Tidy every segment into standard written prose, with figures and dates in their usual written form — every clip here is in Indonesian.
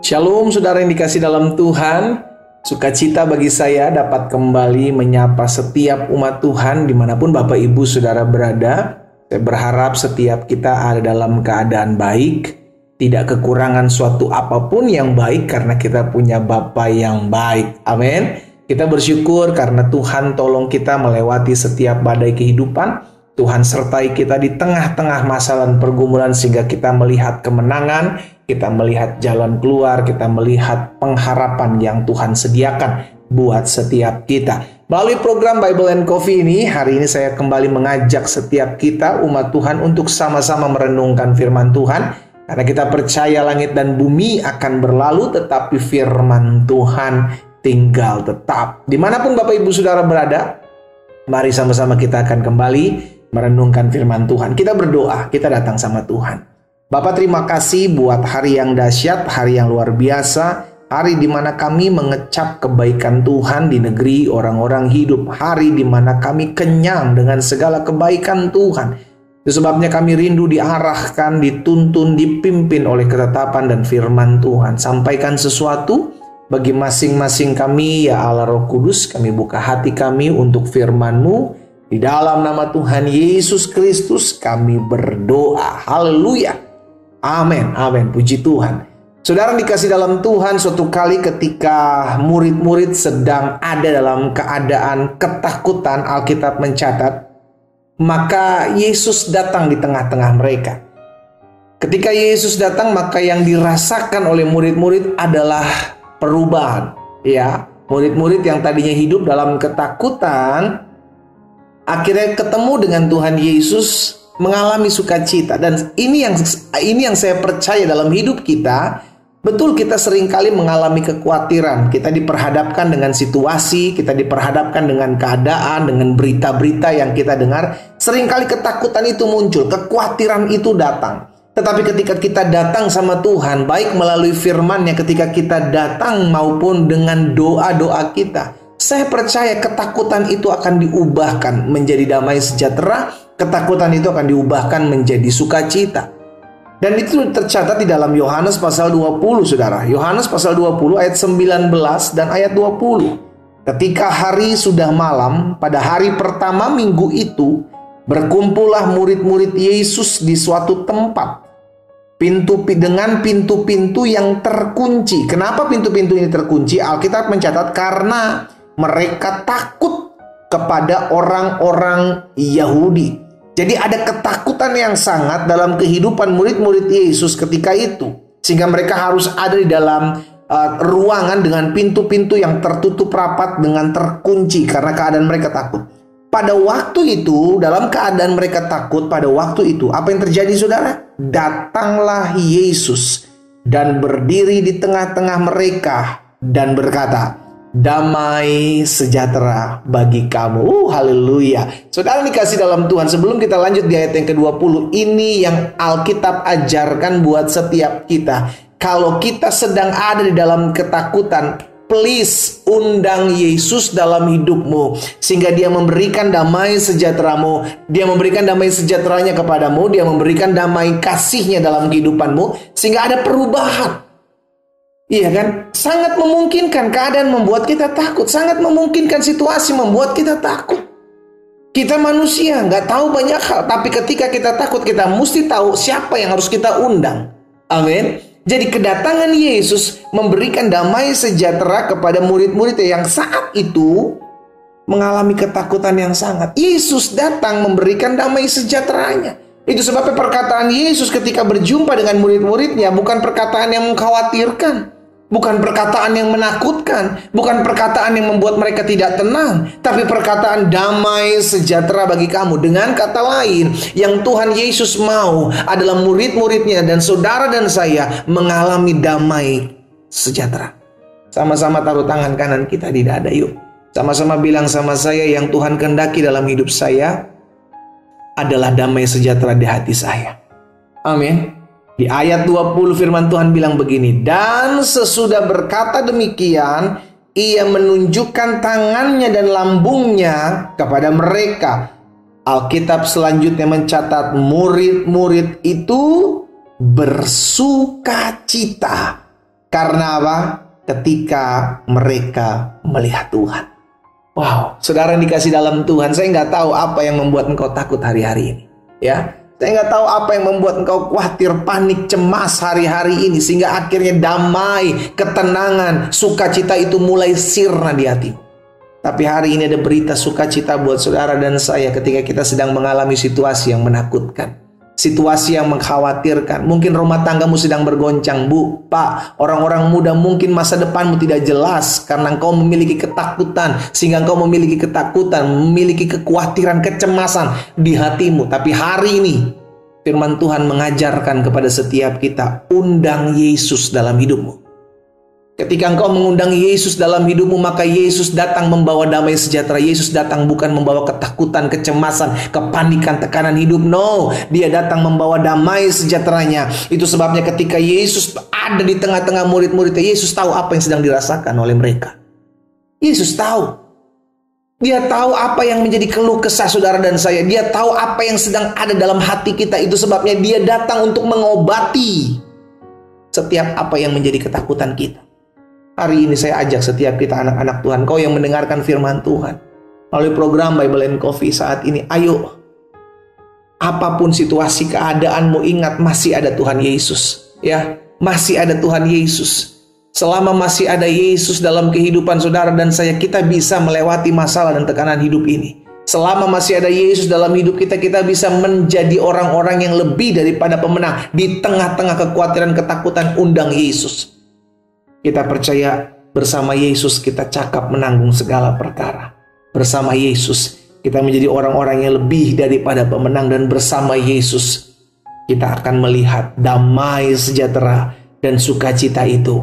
Shalom saudara yang dikasih dalam Tuhan. Sukacita bagi saya dapat kembali menyapa setiap umat Tuhan dimanapun Bapak Ibu Saudara berada. Saya berharap setiap kita ada dalam keadaan baik, tidak kekurangan suatu apapun yang baik karena kita punya Bapa yang baik. Amin. Kita bersyukur karena Tuhan tolong kita melewati setiap badai kehidupan. Tuhan sertai kita di tengah-tengah masalah dan pergumulan sehingga kita melihat kemenangan, kita melihat jalan keluar, kita melihat pengharapan yang Tuhan sediakan buat setiap kita. Melalui program Bible and Coffee ini, hari ini saya kembali mengajak setiap kita umat Tuhan untuk sama-sama merenungkan firman Tuhan. Karena kita percaya langit dan bumi akan berlalu, tetapi firman Tuhan tinggal tetap. Dimanapun Bapak Ibu Saudara berada, mari sama-sama kita akan kembali merenungkan firman Tuhan. Kita berdoa, kita datang sama Tuhan. Bapa, terima kasih buat hari yang dahsyat, hari yang luar biasa, hari di mana kami mengecap kebaikan Tuhan di negeri orang-orang hidup, hari di mana kami kenyang dengan segala kebaikan Tuhan. Itu sebabnya kami rindu diarahkan, dituntun, dipimpin oleh ketetapan dan firman Tuhan. Sampaikan sesuatu bagi masing-masing kami, ya Allah Roh Kudus. Kami buka hati kami untuk firman-Mu. Di dalam nama Tuhan Yesus Kristus kami berdoa. Haleluya. Amin. Amin. Puji Tuhan. Saudara dikasih dalam Tuhan, suatu kali ketika murid-murid sedang ada dalam keadaan ketakutan, Alkitab mencatat, maka Yesus datang di tengah-tengah mereka. Ketika Yesus datang, maka yang dirasakan oleh murid-murid adalah perubahan. Ya, murid-murid yang tadinya hidup dalam ketakutan, akhirnya ketemu dengan Tuhan Yesus, mengalami sukacita. Dan ini yang saya percaya dalam hidup kita. Betul, kita seringkali mengalami kekhawatiran. Kita diperhadapkan dengan situasi, kita diperhadapkan dengan keadaan, dengan berita-berita yang kita dengar. Seringkali ketakutan itu muncul, kekhawatiran itu datang. Tetapi ketika kita datang sama Tuhan, baik melalui firman-Nya, ketika kita datang maupun dengan doa-doa kita, saya percaya ketakutan itu akan diubahkan menjadi damai sejahtera. Ketakutan itu akan diubahkan menjadi sukacita. Dan itu tercatat di dalam Yohanes pasal 20, saudara. Yohanes pasal 20 ayat 19 dan ayat 20. Ketika hari sudah malam, pada hari pertama minggu itu, berkumpullah murid-murid Yesus di suatu tempat. Dengan pintu-pintu yang terkunci. Kenapa pintu-pintu ini terkunci? Alkitab mencatat karena mereka takut kepada orang-orang Yahudi. Jadi ada ketakutan yang sangat dalam kehidupan murid-murid Yesus ketika itu. Sehingga mereka harus ada di dalam ruangan dengan pintu-pintu yang tertutup rapat, dengan terkunci karena keadaan mereka takut. Pada waktu itu, dalam keadaan mereka takut, pada waktu itu, apa yang terjadi saudara? Datanglah Yesus dan berdiri di tengah-tengah mereka dan berkata, damai sejahtera bagi kamu. Haleluya. Saudara dikasih dalam Tuhan, sebelum kita lanjut di ayat yang ke-20, ini yang Alkitab ajarkan buat setiap kita. Kalau kita sedang ada di dalam ketakutan, please undang Yesus dalam hidupmu, sehingga Dia memberikan damai sejahteramu. Dia memberikan damai sejahteranya kepadamu. Dia memberikan damai kasih-Nya dalam kehidupanmu, sehingga ada perubahan. Iya kan? Sangat memungkinkan keadaan membuat kita takut. Sangat memungkinkan situasi membuat kita takut. Kita manusia, nggak tahu banyak hal. Tapi ketika kita takut, kita mesti tahu siapa yang harus kita undang. Amin. Jadi kedatangan Yesus memberikan damai sejahtera kepada murid-muridnya yang saat itu mengalami ketakutan yang sangat. Yesus datang memberikan damai sejahteranya. Itu sebabnya perkataan Yesus ketika berjumpa dengan murid-muridnya bukan perkataan yang mengkhawatirkan. Bukan perkataan yang menakutkan, bukan perkataan yang membuat mereka tidak tenang, tapi perkataan damai sejahtera bagi kamu. Dengan kata lain, yang Tuhan Yesus mau adalah murid-muridnya dan saudara dan saya mengalami damai sejahtera. Sama-sama taruh tangan kanan kita di dada, yuk. Sama-sama bilang sama saya, yang Tuhan kehendaki dalam hidup saya adalah damai sejahtera di hati saya. Amin. Di ayat 20 firman Tuhan bilang begini, dan sesudah berkata demikian, Ia menunjukkan tangannya dan lambungnya kepada mereka. Alkitab selanjutnya mencatat murid-murid itu bersukacita. Karena apa? Ketika mereka melihat Tuhan. Wow, saudara yang dikasih dalam Tuhan, saya nggak tahu apa yang membuat engkau takut hari-hari ini. Ya, saya nggak tahu apa yang membuat engkau khawatir, panik, cemas hari-hari ini. Sehingga akhirnya damai, ketenangan, sukacita itu mulai sirna di hatimu. Tapi hari ini ada berita sukacita buat saudara dan saya ketika kita sedang mengalami situasi yang menakutkan. Situasi yang mengkhawatirkan. Mungkin rumah tanggamu sedang bergoncang, Bu, Pak. Orang-orang muda mungkin masa depanmu tidak jelas karena engkau memiliki ketakutan. Sehingga engkau memiliki ketakutan, memiliki kekhawatiran, kecemasan di hatimu. Tapi hari ini firman Tuhan mengajarkan kepada setiap kita, undang Yesus dalam hidupmu. Ketika engkau mengundang Yesus dalam hidupmu, maka Yesus datang membawa damai sejahtera. Yesus datang bukan membawa ketakutan, kecemasan, kepanikan, tekanan hidup. No, dia datang membawa damai sejahteranya. Itu sebabnya ketika Yesus ada di tengah-tengah murid-muridnya, Yesus tahu apa yang sedang dirasakan oleh mereka. Yesus tahu. Dia tahu apa yang menjadi keluh kesah saudara dan saya. Dia tahu apa yang sedang ada dalam hati kita. Itu sebabnya dia datang untuk mengobati setiap apa yang menjadi ketakutan kita. Hari ini saya ajak setiap kita anak-anak Tuhan, kau yang mendengarkan firman Tuhan melalui program Bible and Coffee saat ini, ayo, apapun situasi keadaanmu, ingat masih ada Tuhan Yesus, ya, masih ada Tuhan Yesus. Selama masih ada Yesus dalam kehidupan saudara dan saya, kita bisa melewati masalah dan tekanan hidup ini. Selama masih ada Yesus dalam hidup kita, kita bisa menjadi orang-orang yang lebih daripada pemenang. Di tengah-tengah kekhawatiran, ketakutan, undang Yesus. Kita percaya bersama Yesus kita cakap menanggung segala perkara. Bersama Yesus kita menjadi orang-orang yang lebih daripada pemenang. Dan bersama Yesus kita akan melihat damai sejahtera dan sukacita itu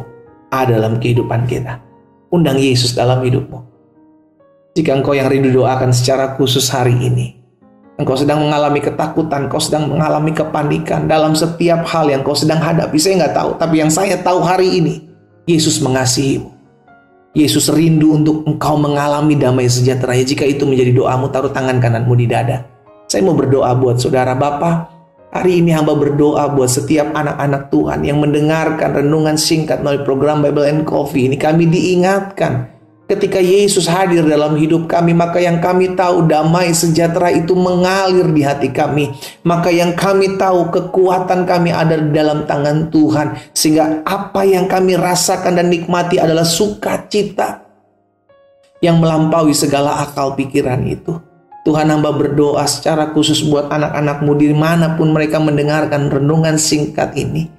ada dalam kehidupan kita. Undang Yesus dalam hidupmu. Jika engkau yang rindu doakan secara khusus hari ini, engkau sedang mengalami ketakutan, engkau sedang mengalami kepanikan dalam setiap hal yang engkau sedang hadapi. Saya nggak tahu, tapi yang saya tahu hari ini, Yesus mengasihimu. Yesus rindu untuk engkau mengalami damai sejahtera. Jika itu menjadi doamu, taruh tangan kananmu di dada. Saya mau berdoa buat saudara. Bapa, hari ini hamba berdoa buat setiap anak-anak Tuhan yang mendengarkan renungan singkat melalui program Bible and Coffee ini. Kami diingatkan ketika Yesus hadir dalam hidup kami, maka yang kami tahu damai sejahtera itu mengalir di hati kami. Maka yang kami tahu kekuatan kami ada di dalam tangan Tuhan. Sehingga apa yang kami rasakan dan nikmati adalah sukacita yang melampaui segala akal pikiran itu. Tuhan, hamba berdoa secara khusus buat anak-anakmu dimanapun mereka mendengarkan renungan singkat ini.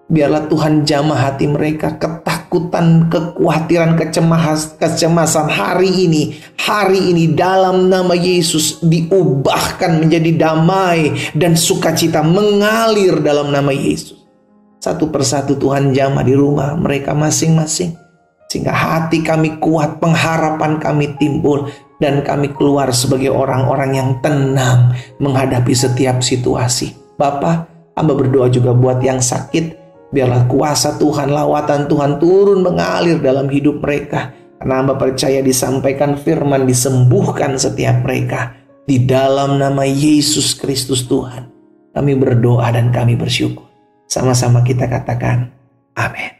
Biarlah Tuhan jamah hati mereka, ketakutan, kekhawatiran, kecemasan hari ini dalam nama Yesus diubahkan menjadi damai dan sukacita mengalir dalam nama Yesus. Satu persatu Tuhan jamah di rumah mereka masing-masing, sehingga hati kami kuat, pengharapan kami timbul, dan kami keluar sebagai orang-orang yang tenang menghadapi setiap situasi. Bapa, hamba berdoa juga buat yang sakit. Biarlah kuasa Tuhan, lawatan Tuhan turun mengalir dalam hidup mereka. Karena hamba percaya disampaikan firman, disembuhkan setiap mereka. Di dalam nama Yesus Kristus Tuhan, kami berdoa dan kami bersyukur. Sama-sama kita katakan, amin.